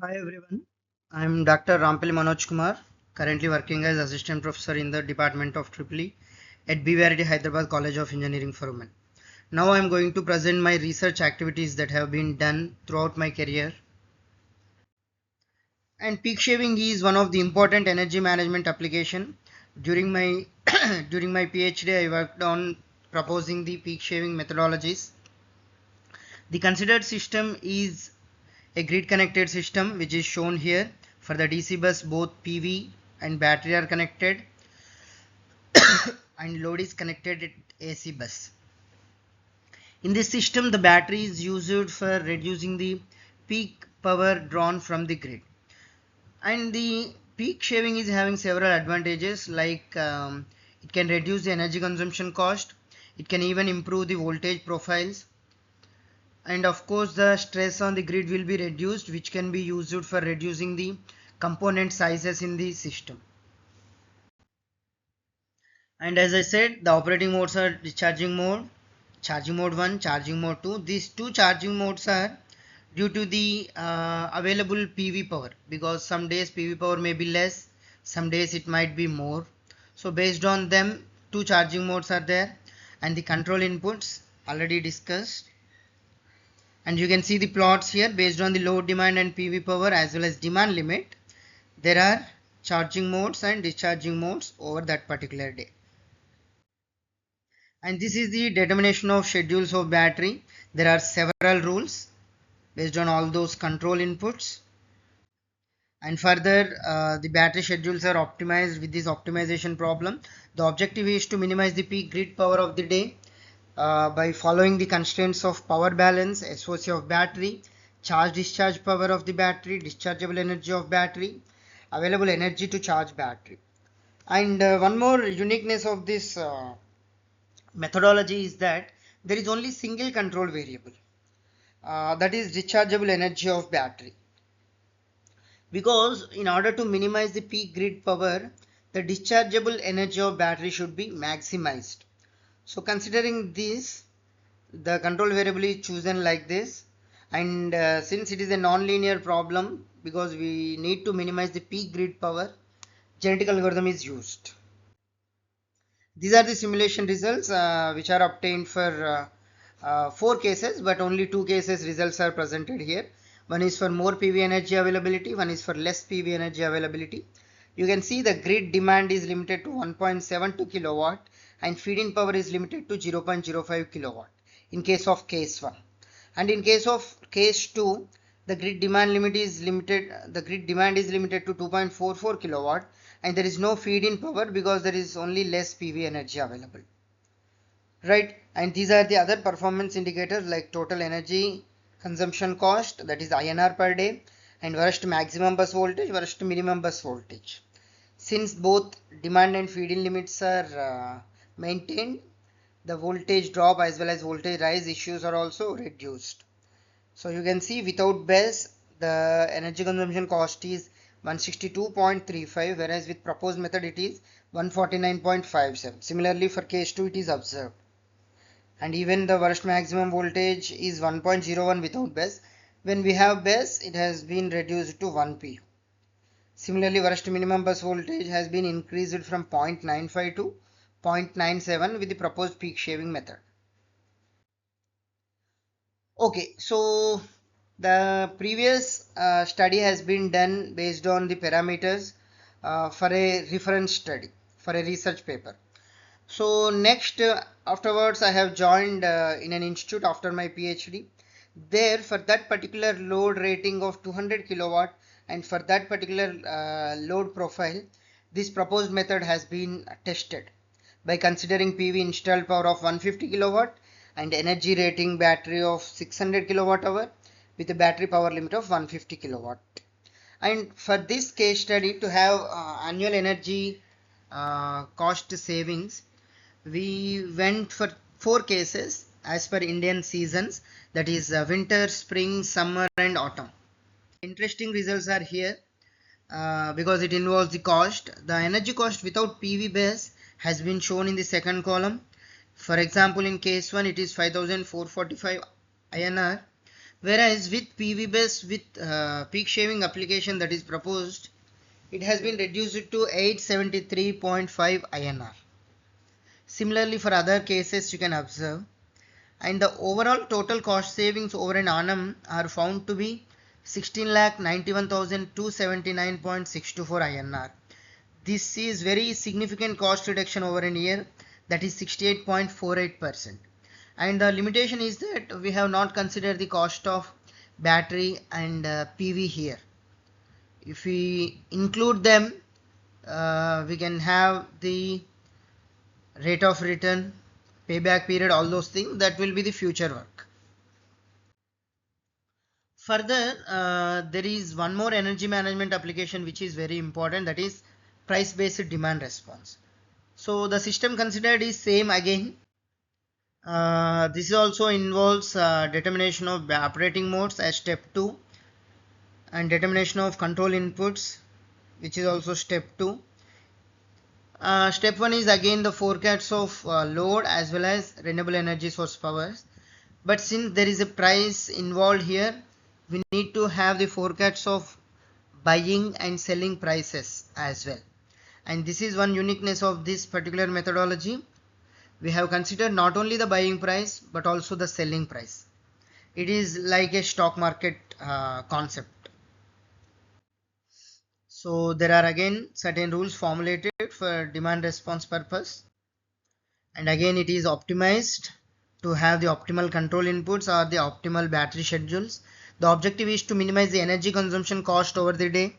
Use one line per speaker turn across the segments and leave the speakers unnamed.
Hi everyone, I am Dr. Rampelli Manojkumar, currently working as Assistant Professor in the Department of EEE at BVRIT Hyderabad College of Engineering for Women. Now I am going to present my research activities that have been done throughout my career. And peak shaving is one of the important energy management application. During my during my PhD, I worked on proposing the peak shaving methodologies. The considered system is a grid connected system which is shown here. For the DC bus, both PV and battery are connected and load is connected at AC bus. In this system, the battery is used for reducing the peak power drawn from the grid. And the peak shaving is having several advantages like it can reduce the energy consumption cost, it can even improve the voltage profiles, and of course the stress on the grid will be reduced, which can be used for reducing the component sizes in the system. And as I said, the operating modes are discharging mode, charging mode 1, charging mode 2. These two charging modes are due to the available PV power, because some days PV power may be less, some days it might be more. So based on them, two charging modes are there, and the control inputs already discussed. And you can see the plots here based on the load demand and PV power as well as demand limit. There are charging modes and discharging modes over that particular day. And this is the determination of schedules of battery. There are several rules based on all those control inputs. And further, the battery schedules are optimized with this optimization problem. The objective is to minimize the peak grid power of the day by following the constraints of power balance, SOC of battery, charge discharge power of the battery, dischargeable energy of battery, available energy to charge battery. And one more uniqueness of this methodology is that there is only single control variable, that is dischargeable energy of battery. Because in order to minimize the peak grid power, the dischargeable energy of battery should be maximized. So considering this, the control variable is chosen like this. And since it is a non-linear problem, because we need to minimize the peak grid power, genetic algorithm is used. These are the simulation results which are obtained for 4 cases, but only 2 cases results are presented here. One is for more PV energy availability, one is for less PV energy availability. You can see the grid demand is limited to 1.72 kilowatt and feed-in power is limited to 0.05 kilowatt in case of case 1. And in case of case 2, the grid demand is limited to 2.44 kilowatt and there is no feed-in power because there is only less PV energy available. Right, and these are the other performance indicators like total energy consumption cost, that is INR per day, and worst maximum bus voltage, worst minimum bus voltage. Since both demand and feed-in limits are maintained, the voltage drop as well as voltage rise issues are also reduced. So you can see without BESS, the energy consumption cost is 162.35, whereas with proposed method it is 149.57. Similarly for case 2 it is observed. And even the worst maximum voltage is 1.01 without BESS. When we have BESS, it has been reduced to 1 pu. Similarly, worst minimum bus voltage has been increased from 0.95 to 0.97 with the proposed peak shaving method. Okay, so the previous study has been done based on the parameters for a reference study, for a research paper. So next, afterwards I have joined in an institute after my PhD. There, for that particular load rating of 200 kilowatt and for that particular load profile, this proposed method has been tested by considering PV installed power of 150 kilowatt and energy rating battery of 600 kilowatt hour with a battery power limit of 150 kilowatt. And for this case study, to have annual energy cost savings, we went for 4 cases as per Indian seasons, that is winter, spring, summer and autumn. Interesting results are here because it involves the cost. The energy cost without PV base has been shown in the second column. For example, in case 1 it is 5445 INR, Whereas with PV bus with peak shaving application that is proposed, it has been reduced to 873.5 INR. Similarly, for other cases you can observe, and the overall total cost savings over an annum are found to be 16,91,279.624 INR. This is very significant cost reduction over a year, that is 68.48%. And the limitation is that we have not considered the cost of battery and PV here. If we include them, we can have the rate of return, payback period, all those things. That will be the future work. Further, there is one more energy management application which is very important, that is price based demand response. So the system considered is same again. This also involves determination of operating modes as step 2, and determination of control inputs, which is also step 2. Step 1 is again the forecasts of load as well as renewable energy source powers. But since there is a price involved here, we need to have the forecasts of buying and selling prices as well. And this is one uniqueness of this particular methodology. We have considered not only the buying price but also the selling price. It is like a stock market concept. So there are again certain rules formulated for demand response purpose, and again it is optimized to have the optimal control inputs or the optimal battery schedules. The objective is to minimize the energy consumption cost over the day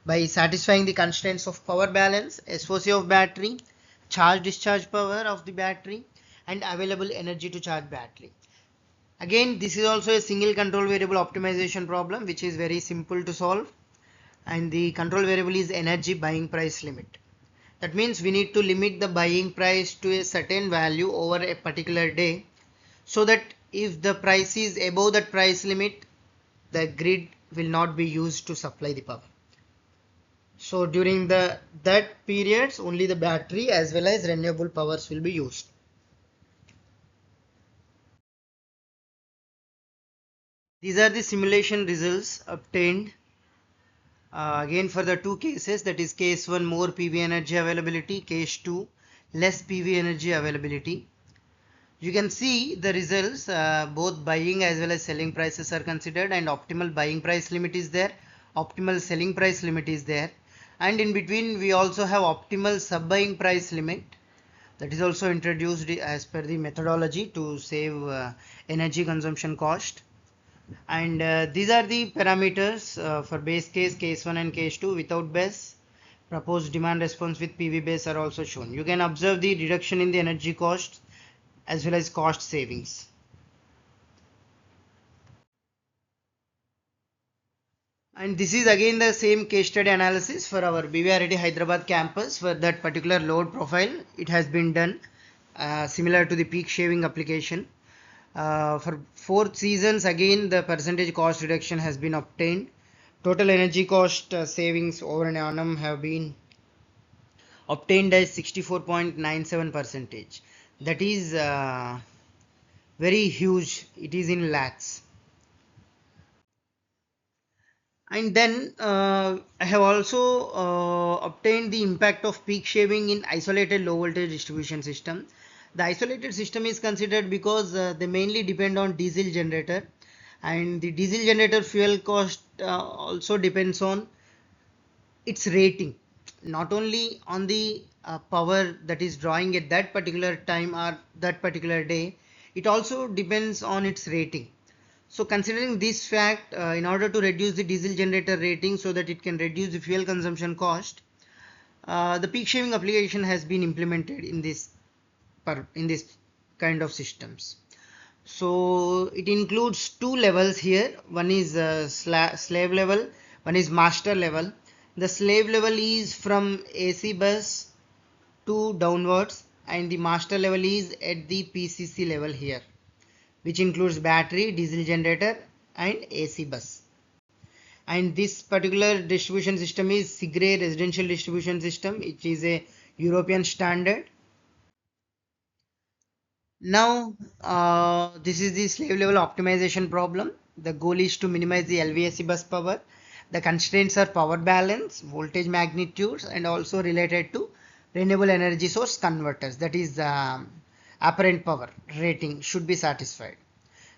by satisfying the constraints of power balance, SOC of battery, charge discharge power of the battery, and available energy to charge battery. Again, this is also a single control variable optimization problem which is very simple to solve, and the control variable is energy buying price limit. That means we need to limit the buying price to a certain value over a particular day, so that if the price is above that price limit, the grid will not be used to supply the power. So during that periods, only the battery as well as renewable powers will be used. These are the simulation results obtained. Again for the two cases, that is case 1 more PV energy availability, case 2 less PV energy availability. You can see the results, both buying as well as selling prices are considered, and optimal buying price limit is there, optimal selling price limit is there, and in between we also have optimal sub buying price limit, that is also introduced as per the methodology to save energy consumption cost. And these are the parameters for base case, case 1 and case 2 without base. Proposed demand response with PV base are also shown. You can observe the reduction in the energy cost as well as cost savings. And this is again the same case study analysis for our BVRIT Hyderabad campus. For that particular load profile, it has been done similar to the peak shaving application. For 4 seasons, again the percentage cost reduction has been obtained. Total energy cost savings over an annum have been obtained as 64.97%. That is very huge. It is in lakhs. And then I have also obtained the impact of peak shaving in isolated low voltage distribution system. The isolated system is considered because they mainly depend on diesel generator, and the diesel generator fuel cost also depends on its rating, not only on the power that is drawing at that particular time or that particular day, it also depends on its rating. So considering this fact, in order to reduce the diesel generator rating so that it can reduce the fuel consumption cost, the peak shaving application has been implemented in this kind of systems. So it includes 2 levels here. One is slave level, one is master level. The slave level is from AC bus to downwards, and the master level is at the PCC level here, which includes battery, diesel generator and AC bus. And this particular distribution system is SIGRE residential distribution system, which is a European standard. Now this is the slave level optimization problem. The goal is to minimize the LVAC bus power. The constraints are power balance, voltage magnitudes, and also related to renewable energy source converters. That is apparent power rating should be satisfied.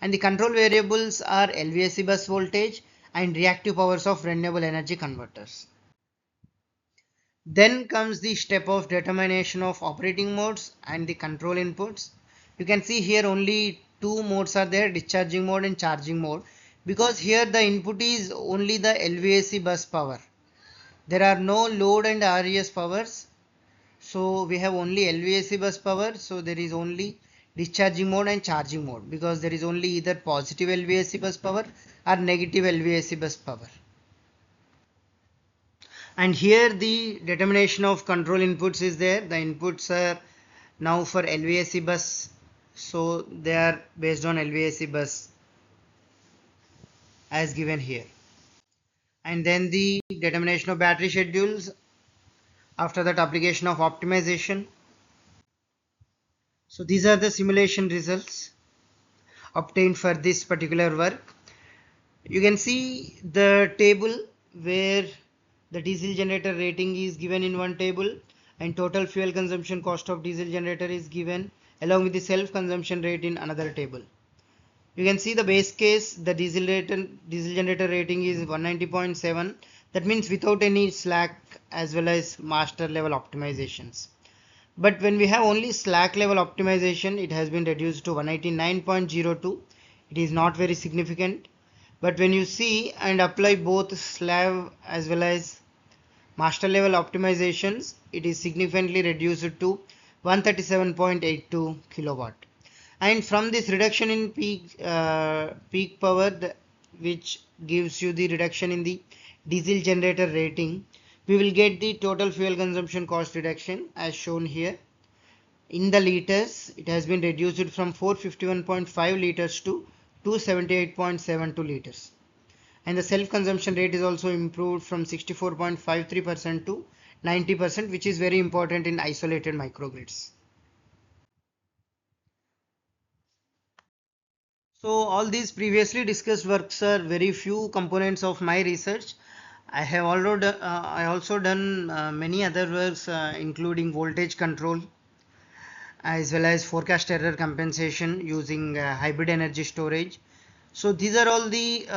And the control variables are LVAC bus voltage and reactive powers of renewable energy converters. Then comes the step of determination of operating modes and the control inputs. You can see here only two modes are there, discharging mode and charging mode, because here the input is only the LVAC bus power. There are no load and RES powers. So we have only LVAC bus power. So there is only discharging mode and charging mode, because there is only either positive LVAC bus power or negative LVAC bus power. And here the determination of control inputs is there. The inputs are now for LVAC bus, so they are based on LVAC bus as given here. And then the determination of battery schedules, after that application of optimization. So these are the simulation results obtained for this particular work. You can see the table where the diesel generator rating is given in one table and total fuel consumption cost of diesel generator is given along with the self consumption rate in another table. You can see the base case, the diesel generator rating is 190.7. That means without any slack as well as master level optimizations. But when we have only slack level optimization, it has been reduced to 189.02. It is not very significant. But when you see and apply both slab as well as master level optimizations, it is significantly reduced to 137.82 kilowatt. And from this reduction in peak power, which gives you the reduction in the diesel generator rating, we will get the total fuel consumption cost reduction as shown here. In the liters, it has been reduced from 451.5 liters to 278.72 liters. And the self consumption rate is also improved from 64.53% to 90%, which is very important in isolated microgrids. So all these previously discussed works are very few components of my research. I also done many other works including voltage control as well as forecast error compensation using hybrid energy storage. So these are all the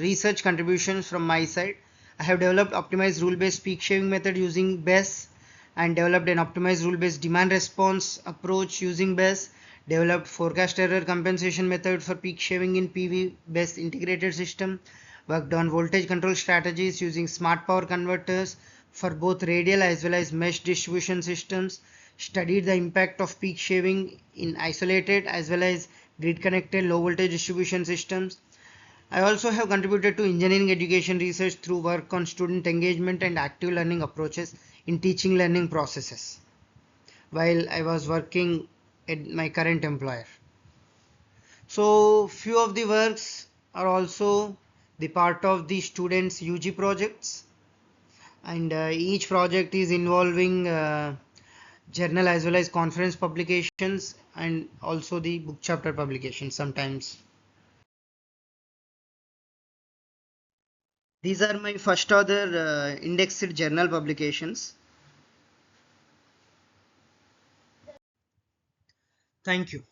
research contributions from my side. I have developed optimized rule-based peak shaving method using BESS and developed an optimized rule-based demand response approach using BESS, developed forecast error compensation method for peak shaving in PV BESS integrated system, worked on voltage control strategies using smart power converters for both radial as well as mesh distribution systems, studied the impact of peak shaving in isolated as well as grid connected low voltage distribution systems. I also have contributed to engineering education research through work on student engagement and active learning approaches in teaching learning processes while I was working at my current employer. So few of the works are also the part of the students' UG projects, and each project is involving journal as well as conference publications and also the book chapter publications sometimes. These are my first author indexed journal publications. Thank you.